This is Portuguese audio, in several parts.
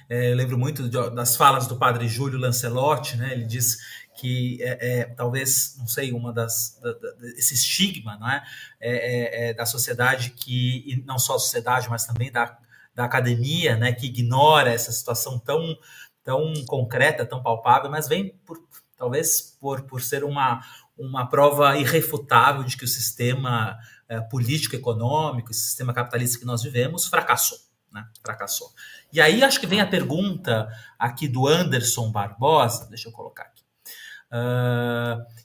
Eu lembro muito das falas do padre Júlio Lancelotti, né? Ele diz que talvez, não sei, esse estigma, não é? Da sociedade e não só a sociedade, mas também da academia, né? Que ignora essa situação tão concreta, tão palpável, mas vem talvez por ser uma prova irrefutável de que o sistema político-econômico, o sistema capitalista que nós vivemos, fracassou. Né? Fracassou. E aí acho que vem a pergunta aqui do Anderson Barbosa, deixa eu colocar aqui,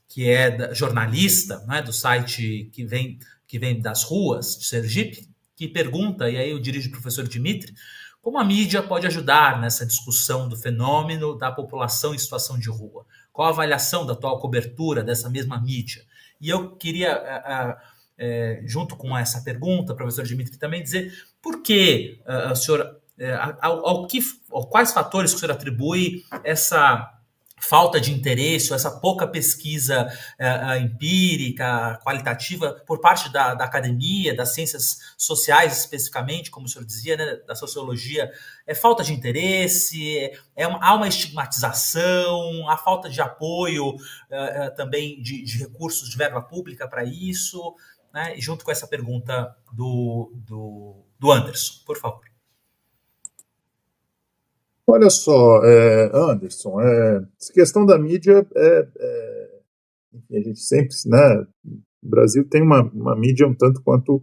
que é jornalista, né, do site que vem das ruas de Sergipe, que pergunta, e aí eu dirijo ao professor Dimitri, como a mídia pode ajudar nessa discussão do fenômeno da população em situação de rua? Qual a avaliação da atual cobertura dessa mesma mídia? E eu queria, junto com essa pergunta, professor Dimitri, também dizer por que o senhor, quais fatores que o senhor atribui essa falta de interesse, ou essa pouca pesquisa empírica, qualitativa, por parte da academia, das ciências sociais especificamente, como o senhor dizia, né, da sociologia, falta de interesse, há uma estigmatização, há falta de apoio também de recursos de verba pública para isso, né, e junto com essa pergunta do Anderson, por favor. Olha só, Anderson, essa questão da mídia, a gente sempre, né, o Brasil tem uma mídia um tanto quanto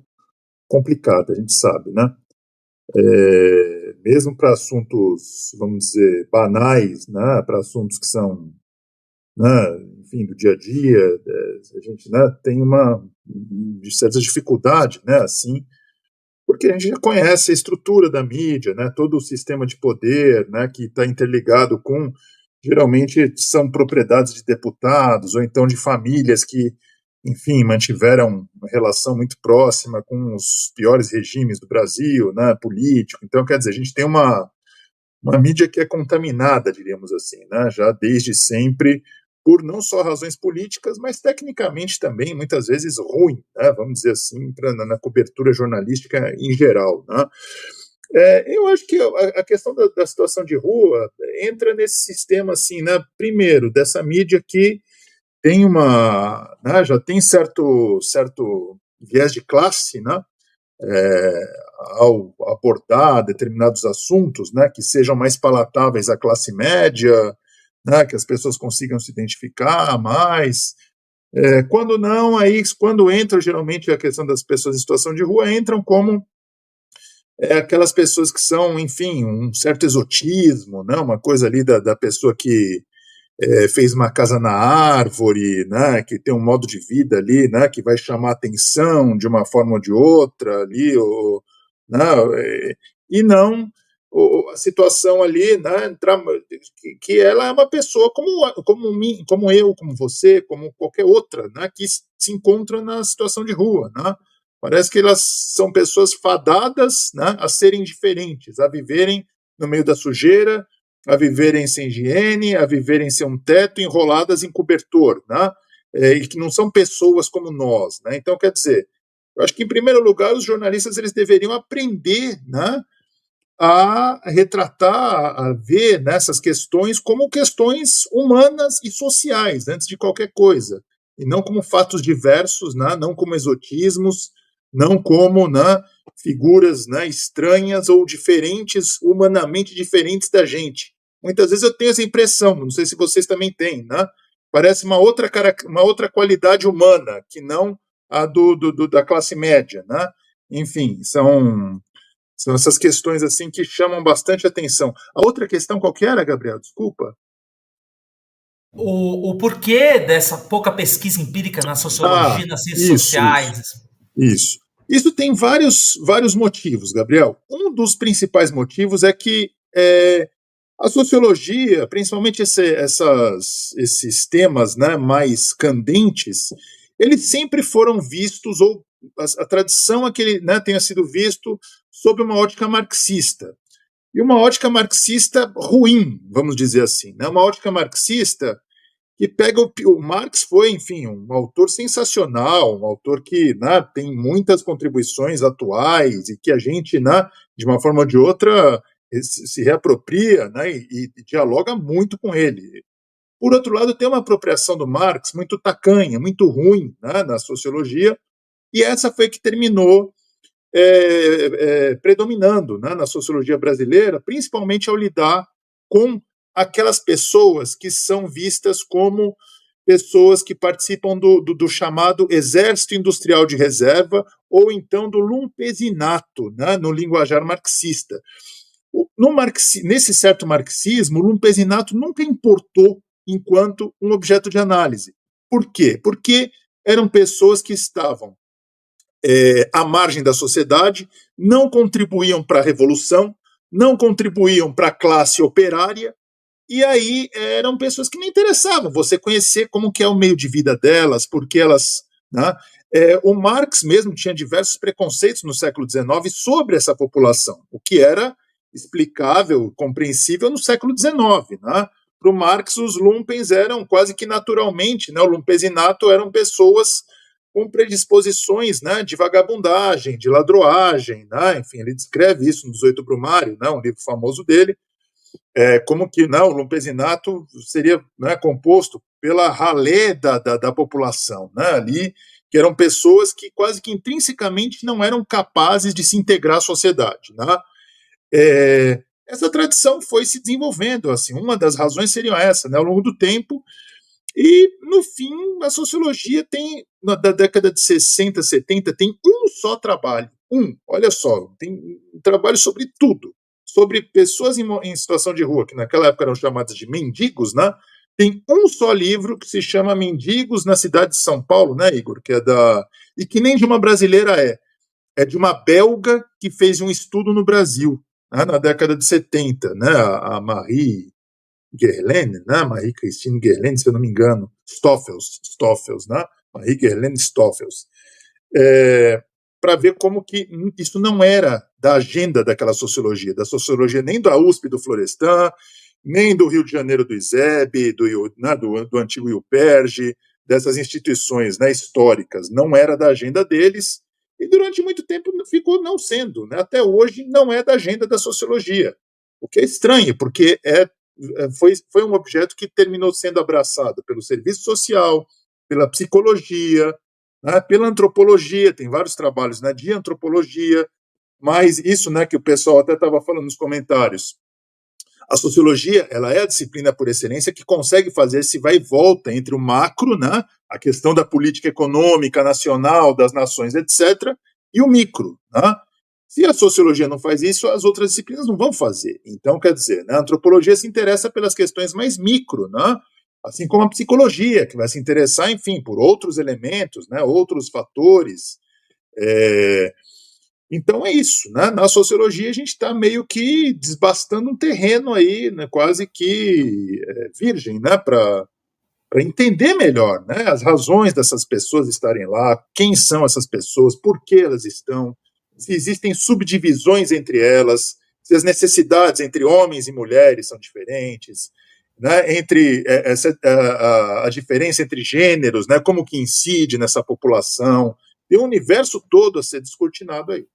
complicada, a gente sabe, né? Mesmo para assuntos, vamos dizer, banais, né, para assuntos que são, né, enfim, do dia a dia, a gente, né, tem de certa dificuldade, né, assim, porque a gente já conhece a estrutura da mídia, né, todo o sistema de poder, né, que está interligado com, geralmente, são propriedades de deputados ou então de famílias que, enfim, mantiveram uma relação muito próxima com os piores regimes do Brasil, né, político. Então, quer dizer, a gente tem uma mídia que é contaminada, diríamos assim, né, já desde sempre, por não só razões políticas, mas tecnicamente também, muitas vezes, ruim, né, vamos dizer assim, na cobertura jornalística em geral. Né. Eu acho que a questão da situação de rua entra nesse sistema, assim, né, primeiro, dessa mídia que tem né, já tem certo viés de classe, né, ao abordar determinados assuntos, né, que sejam mais palatáveis à classe média, né, que as pessoas consigam se identificar mais. Quando não, aí quando entra geralmente a questão das pessoas em situação de rua, entram como aquelas pessoas que são, enfim, um certo exotismo, né, uma coisa ali da pessoa que fez uma casa na árvore, né, que tem um modo de vida ali, né, que vai chamar atenção de uma forma ou de outra ali, né, e não a situação ali, né, que ela é uma pessoa como eu, como você, como qualquer outra, né, que se encontra na situação de rua, né. Parece que elas são pessoas fadadas, né, a serem diferentes, a viverem no meio da sujeira, a viverem sem higiene, a viverem sem um teto, enroladas em cobertor, né? E que não são pessoas como nós. Né? Então, quer dizer, eu acho que, em primeiro lugar, os jornalistas eles deveriam aprender, né, a retratar, a ver nessas questões como questões humanas e sociais, antes de qualquer coisa, e não como fatos diversos, né, não como exotismos, não como, né, figuras, né, estranhas ou diferentes, humanamente diferentes da gente. Muitas vezes eu tenho essa impressão, não sei se vocês também têm, né? Parece uma outra qualidade humana, que não a da classe média, né? Enfim, são essas questões assim que chamam bastante atenção. A outra questão qual que era, Gabriel? Desculpa. O porquê dessa pouca pesquisa empírica na sociologia, nas ciências sociais? Isso tem vários motivos, Gabriel. Um dos principais motivos é que a sociologia, principalmente esses temas, né, mais candentes, eles sempre foram vistos, ou a tradição é que ele, né, tenha sido visto sob uma ótica marxista. E uma ótica marxista ruim, vamos dizer assim. Né? Uma ótica marxista que pega o Marx foi, enfim, um autor sensacional, um autor que, né, tem muitas contribuições atuais e que a gente, né, de uma forma ou de outra, se reapropria, né, e dialoga muito com ele. Por outro lado, tem uma apropriação do Marx muito tacanha, muito ruim, né, na sociologia, e essa foi que terminou predominando, né, na sociologia brasileira, principalmente ao lidar com aquelas pessoas que são vistas como pessoas que participam do chamado exército industrial de reserva, ou então do lumpesinato, né, no linguajar marxista. Nesse certo marxismo, o lumpesinato nunca importou enquanto um objeto de análise. Por quê? Porque eram pessoas que estavam à margem da sociedade, não contribuíam para a revolução, não contribuíam para a classe operária, e aí eram pessoas que não interessavam você conhecer como que é o meio de vida delas, porque elas... Né, o Marx mesmo tinha diversos preconceitos no século XIX sobre essa população, o que era explicável, compreensível no século XIX. Né? Para o Marx, os lumpens eram quase que naturalmente, né, o lumpesinato eram pessoas com predisposições, né, de vagabundagem, de ladroagem, né? Enfim, ele descreve isso no 18 Brumário, né, um livro famoso dele, como que, né, o lumpesinato seria, né, composto pela ralé da população, né, ali, que eram pessoas que quase que intrinsecamente não eram capazes de se integrar à sociedade. Né? Essa tradição foi se desenvolvendo, assim, uma das razões seria essa, né, ao longo do tempo. E, no fim, a sociologia tem, da década de 60, 70, tem um só trabalho. Olha só, tem um trabalho sobre tudo. Sobre pessoas em situação de rua, que naquela época eram chamadas de mendigos, né? Tem um só livro que se chama Mendigos na Cidade de São Paulo, né, Igor? E que nem de uma brasileira é de uma belga que fez um estudo no Brasil, né, na década de 70, né? A Marie Guerlain, né? Marie-Christine Guerlain, se eu não me engano, Stoffels, né? Marie Guerlain Stoffels, para ver como que isso não era da agenda daquela sociologia, nem da USP do Florestan, nem do Rio de Janeiro do ISEB, do antigo IUPERJ, dessas instituições, né, históricas, não era da agenda deles, e durante muito tempo ficou não sendo, né? Até hoje não é da agenda da sociologia, o que é estranho, porque foi um objeto que terminou sendo abraçado pelo serviço social, pela psicologia, né, pela antropologia, tem vários trabalhos, né, de antropologia, mas isso, né, que o pessoal até estava falando nos comentários, a sociologia, ela é a disciplina por excelência que consegue fazer esse vai e volta entre o macro, né, a questão da política econômica nacional, das nações, etc., e o micro, né? Se a sociologia não faz isso, as outras disciplinas não vão fazer. Então, quer dizer, né, a antropologia se interessa pelas questões mais micro, né? Assim como a psicologia, que vai se interessar, enfim, por outros elementos, né, outros fatores. Então é isso, né? Na sociologia a gente está meio que desbastando um terreno aí, né, quase que virgem, né, para entender melhor, né, as razões dessas pessoas estarem lá, quem são essas pessoas, por que elas estão, se existem subdivisões entre elas, se as necessidades entre homens e mulheres são diferentes, né, entre a diferença entre gêneros, né, como que incide nessa população, tem um universo todo a ser descortinado aí.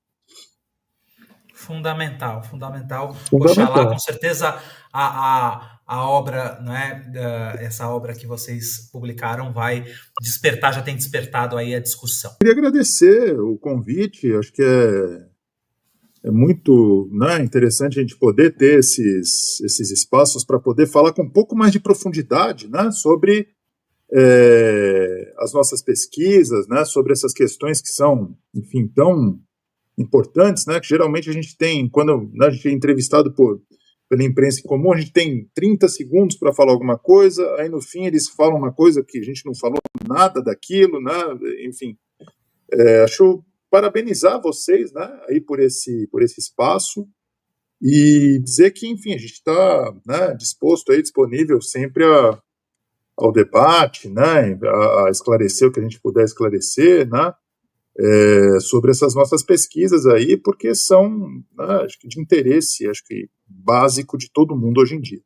Fundamental, fundamental. Oxalá, com certeza, a obra, né, essa obra que vocês publicaram vai despertar, já tem despertado aí a discussão. Queria agradecer o convite, acho que é muito, né, interessante a gente poder ter esses espaços para poder falar com um pouco mais de profundidade, né, sobre as nossas pesquisas, né, sobre essas questões que são, enfim, tão importantes, né, que geralmente a gente tem, quando a gente é entrevistado pela imprensa em comum, a gente tem 30 segundos para falar alguma coisa, aí no fim eles falam uma coisa que a gente não falou nada daquilo, né, enfim, acho parabenizar vocês, né, aí por esse espaço e dizer que, enfim, a gente está, né, disposto aí, disponível sempre ao debate, né, a esclarecer o que a gente puder esclarecer, né, sobre essas nossas pesquisas aí, porque são, né, acho que de interesse, acho que básico de todo mundo hoje em dia.